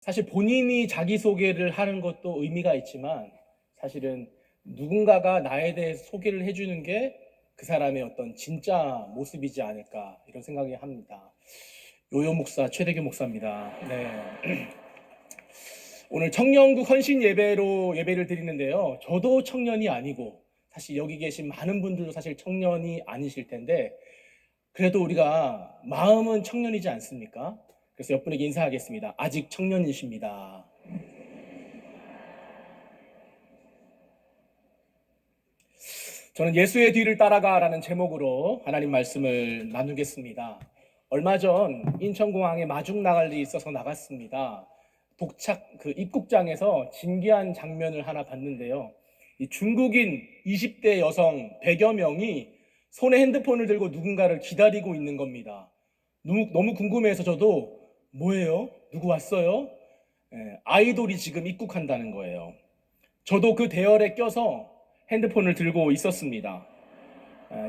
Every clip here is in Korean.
사실 본인이 자기소개를 하는 것도 의미가 있지만 사실은 누군가가 나에 대해서 소개를 해주는 게 그 사람의 어떤 진짜 모습이지 않을까 이런 생각이 합니다. 요요 목사, 최대규 목사입니다. 네. 오늘 청년국 헌신 예배로 예배를 드리는데요. 저도 청년이 아니고 사실 여기 계신 많은 분들도 사실 청년이 아니실 텐데 그래도 우리가 마음은 청년이지 않습니까? 그래서 옆분에게 인사하겠습니다. 아직 청년이십니다. 저는 예수의 뒤를 따라가라는 제목으로 하나님 말씀을 나누겠습니다. 얼마 전 인천공항에 마중 나갈 일이 있어서 나갔습니다. 도착 그 입국장에서 진기한 장면을 하나 봤는데요. 이 중국인 20대 여성 100여 명이 손에 핸드폰을 들고 누군가를 기다리고 있는 겁니다. 너무 궁금해서 저도 뭐예요? 누구 왔어요? 아이돌이 지금 입국한다는 거예요. 저도 그 대열에 껴서 핸드폰을 들고 있었습니다.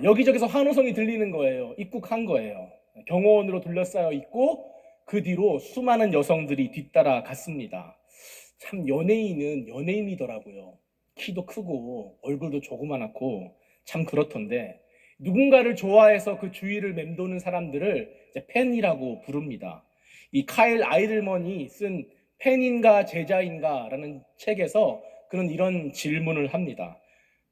여기저기서 환호성이 들리는 거예요. 입국한 거예요. 경호원으로 둘러싸여 있고 그 뒤로 수많은 여성들이 뒤따라 갔습니다. 참 연예인은 연예인이더라고요. 키도 크고 얼굴도 조그만하고 참 그렇던데 누군가를 좋아해서 그 주위를 맴도는 사람들을 이제 팬이라고 부릅니다. 이 카일 아이들먼이 쓴 팬인가 제자인가 라는 책에서 그는 이런 질문을 합니다.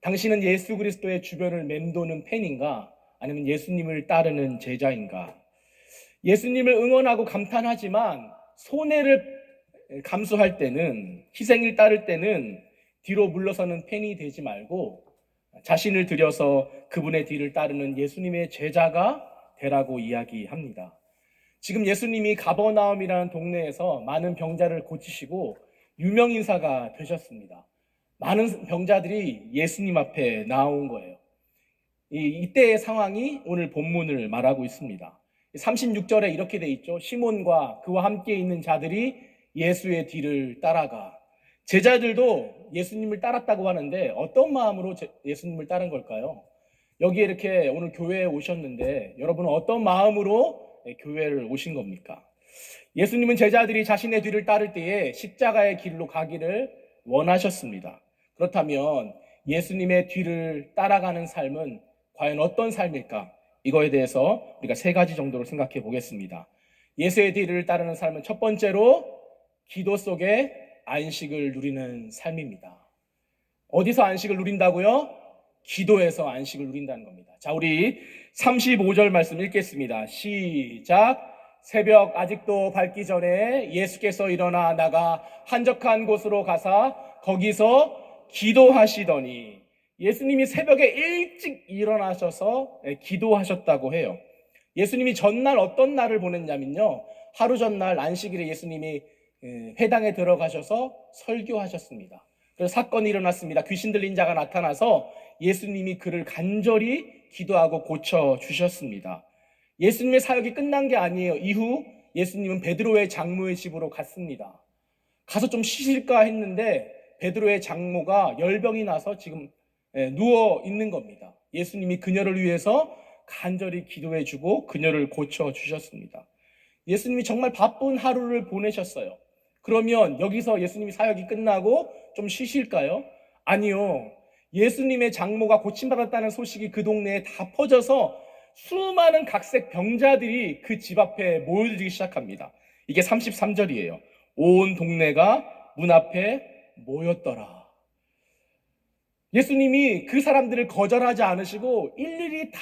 당신은 예수 그리스도의 주변을 맴도는 팬인가? 아니면 예수님을 따르는 제자인가? 예수님을 응원하고 감탄하지만 손해를 감수할 때는, 희생을 따를 때는 뒤로 물러서는 팬이 되지 말고 자신을 들여서 그분의 뒤를 따르는 예수님의 제자가 되라고 이야기합니다. 지금 예수님이 가버나움이라는 동네에서 많은 병자를 고치시고 유명 인사가 되셨습니다. 많은 병자들이 예수님 앞에 나온 거예요. 이때의 상황이 오늘 본문을 말하고 있습니다. 36절에 이렇게 돼 있죠. 시몬과 그와 함께 있는 자들이 예수의 뒤를 따라가. 제자들도 예수님을 따랐다고 하는데 어떤 마음으로 예수님을 따른 걸까요? 여기에 이렇게 오늘 교회에 오셨는데 여러분은 어떤 마음으로 교회를 오신 겁니까? 예수님은 제자들이 자신의 뒤를 따를 때에 십자가의 길로 가기를 원하셨습니다. 그렇다면 예수님의 뒤를 따라가는 삶은 과연 어떤 삶일까? 이거에 대해서 우리가 세 가지 정도로 생각해 보겠습니다. 예수의 뒤를 따르는 삶은 첫 번째로 기도 속에 안식을 누리는 삶입니다. 어디서 안식을 누린다고요? 기도에서 안식을 누린다는 겁니다. 자, 우리 35절 말씀 읽겠습니다. 시작. 새벽 아직도 밝기 전에 예수께서 일어나 나가 한적한 곳으로 가사 거기서 기도하시더니 예수님이 새벽에 일찍 일어나셔서 기도하셨다고 해요. 예수님이 전날 어떤 날을 보냈냐면요. 하루 전날 안식일에 예수님이 회당에 들어가셔서 설교하셨습니다. 그래서 사건이 일어났습니다. 귀신 들린 자가 나타나서 예수님이 그를 간절히 기도하고 고쳐주셨습니다. 예수님의 사역이 끝난 게 아니에요. 이후 예수님은 베드로의 장모의 집으로 갔습니다. 가서 좀 쉬실까 했는데 베드로의 장모가 열병이 나서 지금 누워 있는 겁니다. 예수님이 그녀를 위해서 간절히 기도해주고 그녀를 고쳐주셨습니다. 예수님이 정말 바쁜 하루를 보내셨어요. 그러면 여기서 예수님이 사역이 끝나고 좀 쉬실까요? 아니요. 예수님의 장모가 고침받았다는 소식이 그 동네에 다 퍼져서 수많은 각색 병자들이 그 집 앞에 모여들기 시작합니다. 이게 33절이에요. 온 동네가 문 앞에 모였더라. 예수님이 그 사람들을 거절하지 않으시고 일일이 다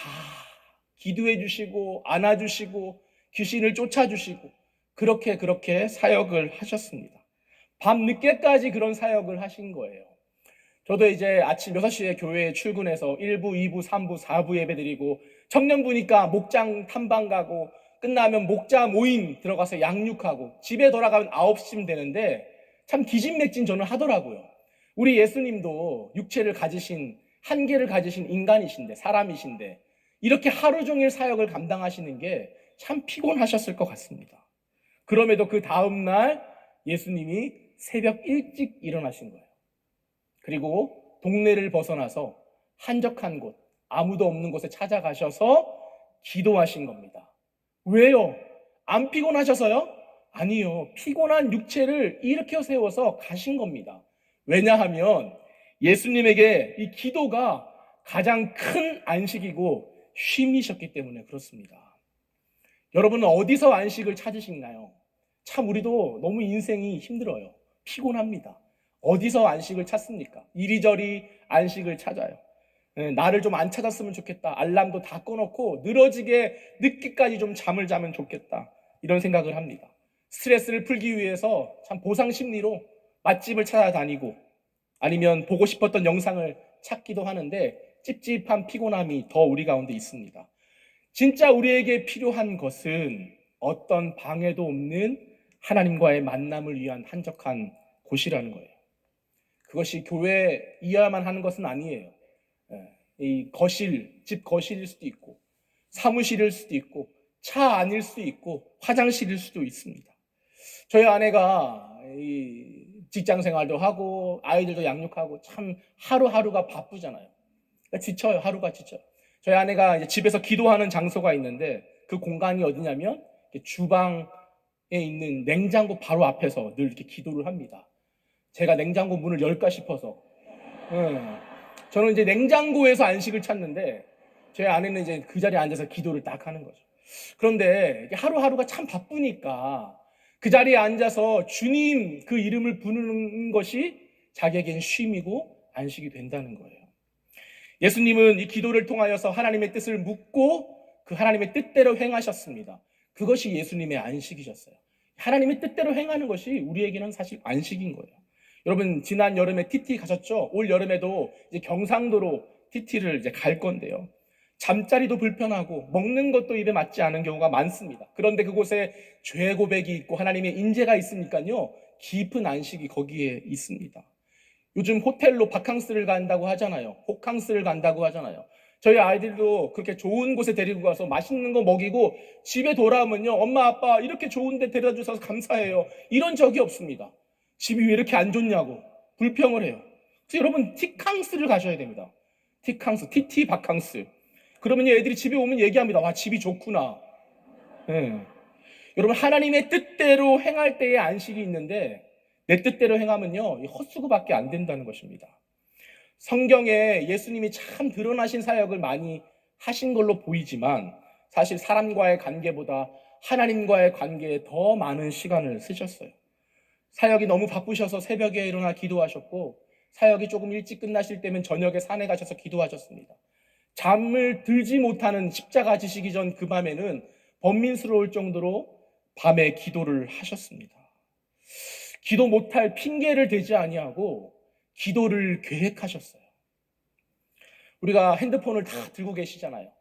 기도해 주시고 안아주시고 귀신을 쫓아주시고 그렇게 사역을 하셨습니다. 밤 늦게까지 그런 사역을 하신 거예요. 저도 이제 아침 6시에 교회에 출근해서 1부, 2부, 3부, 4부 예배 드리고 청년부니까 목장 탐방 가고 끝나면 목자 모임 들어가서 양육하고 집에 돌아가면 9시쯤 되는데 참 기진맥진 저는 하더라고요. 우리 예수님도 육체를 가지신 한계를 가지신 인간이신데 사람이신데 이렇게 하루 종일 사역을 감당하시는 게 참 피곤하셨을 것 같습니다. 그럼에도 그 다음날 예수님이 새벽 일찍 일어나신 거예요. 그리고 동네를 벗어나서 한적한 곳, 아무도 없는 곳에 찾아가셔서 기도하신 겁니다. 왜요? 안 피곤하셔서요? 아니요. 피곤한 육체를 일으켜 세워서 가신 겁니다. 왜냐하면 예수님에게 이 기도가 가장 큰 안식이고 쉼이셨기 때문에 그렇습니다. 여러분은 어디서 안식을 찾으시나요? 참 우리도 너무 인생이 힘들어요. 피곤합니다. 어디서 안식을 찾습니까? 이리저리 안식을 찾아요. 나를 좀 안 찾았으면 좋겠다. 알람도 다 꺼놓고 늘어지게 늦게까지 좀 잠을 자면 좋겠다. 이런 생각을 합니다. 스트레스를 풀기 위해서 참 보상 심리로 맛집을 찾아다니고 아니면 보고 싶었던 영상을 찾기도 하는데 찝찝한 피곤함이 더 우리 가운데 있습니다. 진짜 우리에게 필요한 것은 어떤 방해도 없는 하나님과의 만남을 위한 한적한 곳이라는 거예요. 그것이 교회이어야만 하는 것은 아니에요. 이 거실, 집 거실일 수도 있고 사무실일 수도 있고 차 안일 수도 있고 화장실일 수도 있습니다. 저희 아내가 이 직장 생활도 하고 아이들도 양육하고 참 하루하루가 바쁘잖아요. 그러니까 지쳐요. 하루가 지쳐요. 저희 아내가 이제 집에서 기도하는 장소가 있는데 그 공간이 어디냐면 주방에 있는 냉장고 바로 앞에서 늘 이렇게 기도를 합니다. 제가 냉장고 문을 열까 싶어서. 저는 이제 냉장고에서 안식을 찾는데 저희 아내는 이제 그 자리에 앉아서 기도를 딱 하는 거죠. 그런데 하루하루가 참 바쁘니까 그 자리에 앉아서 주님 그 이름을 부르는 것이 자기에겐 쉼이고 안식이 된다는 거예요. 예수님은 이 기도를 통하여서 하나님의 뜻을 묻고 그 하나님의 뜻대로 행하셨습니다. 그것이 예수님의 안식이셨어요. 하나님의 뜻대로 행하는 것이 우리에게는 사실 안식인 거예요. 여러분 지난 여름에 TT 가셨죠? 올 여름에도 이제 경상도로 TT를 이제 갈 건데요. 잠자리도 불편하고 먹는 것도 입에 맞지 않은 경우가 많습니다. 그런데 그곳에 죄 고백이 있고 하나님의 인재가 있으니까요. 깊은 안식이 거기에 있습니다. 요즘 호텔로 바캉스를 간다고 하잖아요. 호캉스를 간다고 하잖아요. 저희 아이들도 그렇게 좋은 곳에 데리고 가서 맛있는 거 먹이고 집에 돌아오면요. 엄마 아빠 이렇게 좋은 데 데려다 주셔서 감사해요. 이런 적이 없습니다. 집이 왜 이렇게 안 좋냐고 불평을 해요. 그래서 여러분 티캉스를 가셔야 됩니다. 티캉스, TT 바캉스. 그러면 애들이 집에 오면 얘기합니다. 와 집이 좋구나. 네. 여러분 하나님의 뜻대로 행할 때의 안식이 있는데 내 뜻대로 행하면요 헛수고밖에 안 된다는 것입니다. 성경에 예수님이 참 드러나신 사역을 많이 하신 걸로 보이지만 사실 사람과의 관계보다 하나님과의 관계에 더 많은 시간을 쓰셨어요. 사역이 너무 바쁘셔서 새벽에 일어나 기도하셨고 사역이 조금 일찍 끝나실 때면 저녁에 산에 가셔서 기도하셨습니다. 잠을 들지 못하는 십자가 지시기 전 그 밤에는 번민스러울 정도로 밤에 기도를 하셨습니다. 기도 못할 핑계를 대지 아니하고 기도를 계획하셨어요. 우리가 핸드폰을 다 들고 계시잖아요.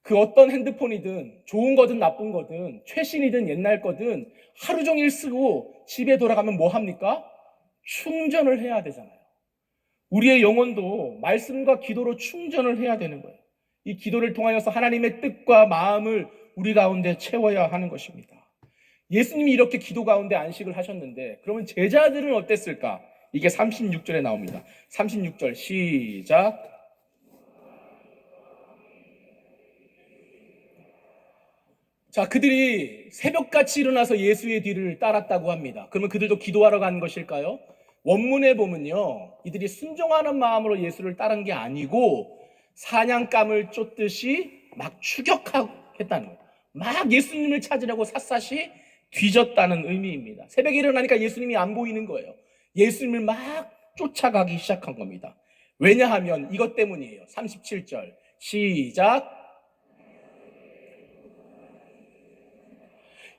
그 어떤 핸드폰이든 좋은 거든 나쁜 거든 최신이든 옛날 거든 하루 종일 쓰고 집에 돌아가면 뭐 합니까? 충전을 해야 되잖아요. 우리의 영혼도 말씀과 기도로 충전을 해야 되는 거예요. 이 기도를 통하여서 하나님의 뜻과 마음을 우리 가운데 채워야 하는 것입니다. 예수님이 이렇게 기도 가운데 안식을 하셨는데 그러면 제자들은 어땠을까? 이게 36절에 나옵니다. 36절 시작. 자, 그들이 새벽같이 일어나서 예수의 뒤를 따랐다고 합니다. 그러면 그들도 기도하러 간 것일까요? 원문에 보면요, 이들이 순종하는 마음으로 예수를 따른 게 아니고 사냥감을 쫓듯이 막 추격했다는 거예요. 막 예수님을 찾으려고 샅샅이 뒤졌다는 의미입니다. 새벽에 일어나니까 예수님이 안 보이는 거예요. 예수님을 막 쫓아가기 시작한 겁니다. 왜냐하면 이것 때문이에요. 37절 시작.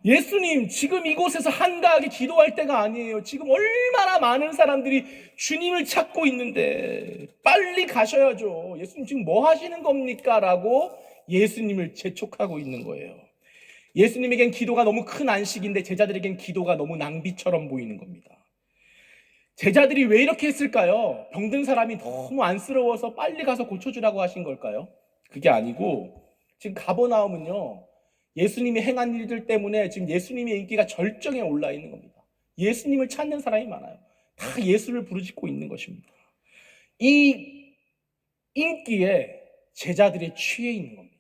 예수님 지금 이곳에서 한가하게 기도할 때가 아니에요. 지금 얼마나 많은 사람들이 주님을 찾고 있는데 빨리 가셔야죠. 예수님 지금 뭐 하시는 겁니까? 라고 예수님을 재촉하고 있는 거예요. 예수님에겐 기도가 너무 큰 안식인데 제자들에겐 기도가 너무 낭비처럼 보이는 겁니다. 제자들이 왜 이렇게 했을까요? 병든 사람이 너무 안쓰러워서 빨리 가서 고쳐주라고 하신 걸까요? 그게 아니고 지금 가버나움은요, 예수님이 행한 일들 때문에 지금 예수님의 인기가 절정에 올라 있는 겁니다. 예수님을 찾는 사람이 많아요. 다 예수를 부르짖고 있는 것입니다. 이 인기에 제자들이 취해 있는 겁니다.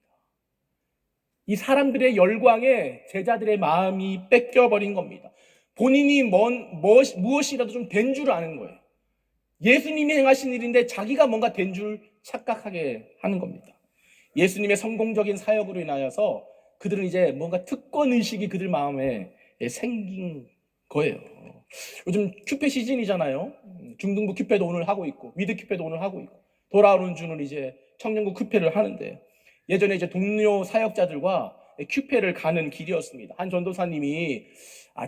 이 사람들의 열광에 제자들의 마음이 뺏겨버린 겁니다. 본인이 무엇이라도 좀 된 줄 아는 거예요. 예수님이 행하신 일인데 자기가 뭔가 된 줄 착각하게 하는 겁니다. 예수님의 성공적인 사역으로 인하여서 그들은 이제 뭔가 특권 의식이 그들 마음에 생긴 거예요. 요즘 큐페 시즌이잖아요. 중등부 큐페도 오늘 하고 있고 미드 큐페도 오늘 하고 있고 돌아오는 주는 이제 청년부 큐페를 하는데, 예전에 이제 동료 사역자들과 큐페를 가는 길이었습니다. 한 전도사님이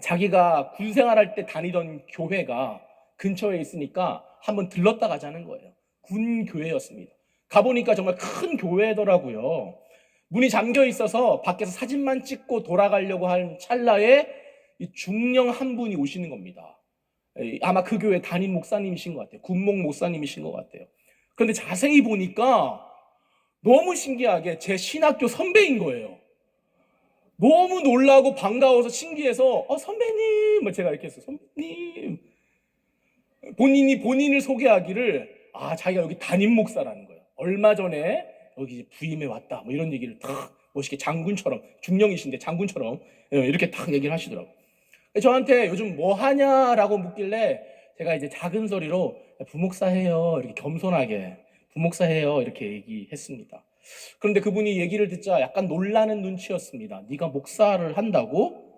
자기가 군 생활할 때 다니던 교회가 근처에 있으니까 한번 들렀다 가자는 거예요. 군 교회였습니다. 가보니까 정말 큰 교회더라고요. 문이 잠겨 있어서 밖에서 사진만 찍고 돌아가려고 한 찰나에 이 중령 한 분이 오시는 겁니다. 아마 그 교회 담임 목사님이신 것 같아요. 군목 목사님이신 것 같아요. 그런데 자세히 보니까 너무 신기하게 제 신학교 선배인 거예요. 너무 놀라고 반가워서 신기해서 선배님, 뭐 제가 이렇게 했어요. 선배님. 본인이 본인을 소개하기를 자기가 여기 담임 목사라는 거예요. 얼마 전에 여기 부임해 왔다, 뭐 이런 얘기를 탁 멋있게 장군처럼, 중령이신데 장군처럼 이렇게 탁 얘기를 하시더라고요. 저한테 요즘 뭐 하냐라고 묻길래 제가 이제 작은 소리로 부목사 해요, 이렇게 겸손하게 부목사 해요 이렇게 얘기했습니다. 그런데 그분이 얘기를 듣자 약간 놀라는 눈치였습니다. 네가 목사를 한다고?